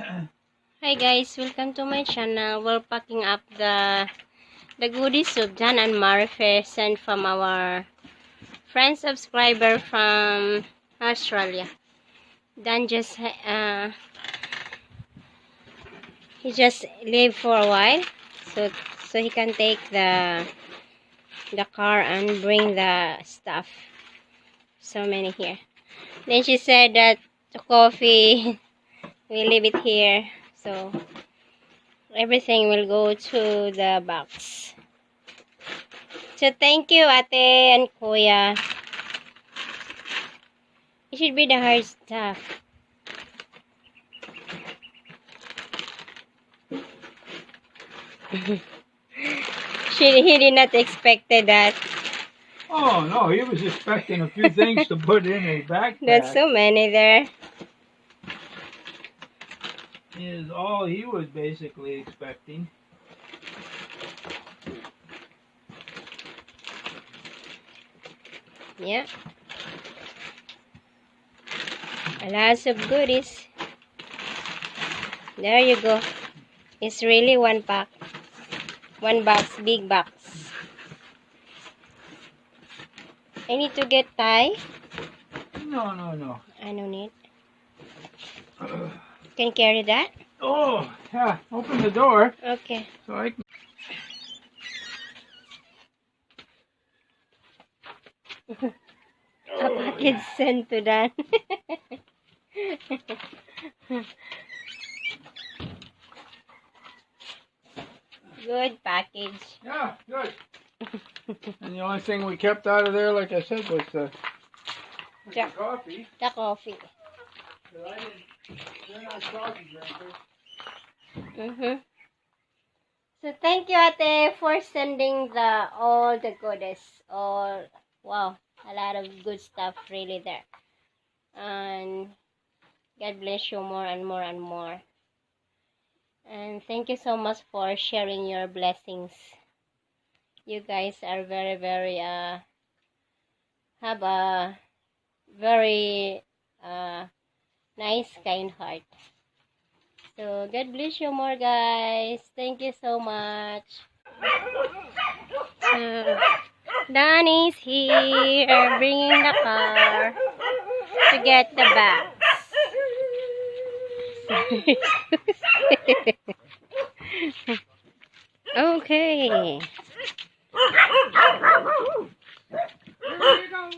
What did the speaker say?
Hi guys, welcome to my channel. We're packing up the goodies of John and Marife sent from our friend subscriber from Australia. Dan just he just leave for a while, so he can take the car and bring the stuff. So many here. Then she said that the coffee we leave it here, so everything will go to the box. So thank you, Ate and Kuya. It should be the hard stuff. He did not expect that. Oh no, he was expecting a few things to put in a backpack. There's so many there. Is all he was basically expecting. Yeah. Lots of goodies. There you go. It's really one pack. One box, big box. I need to get tie. No. I don't need. Can you carry that? Oh, yeah. Open the door. Okay. So I can. A package sent to Dan. Good package. Yeah, good. And the only thing we kept out of there, like I said, was the coffee. The coffee. They're not coffee drinkers. So thank you, Ate, for sending all the goodies. Wow, a lot of good stuff really there. And God bless you more and more and more. And thank you so much for sharing your blessings. You guys are very, very have a very nice, kind heart. So God bless you more, guys. Thank you so much. So Danny's here bringing the car to get the bags. Okay. There you go.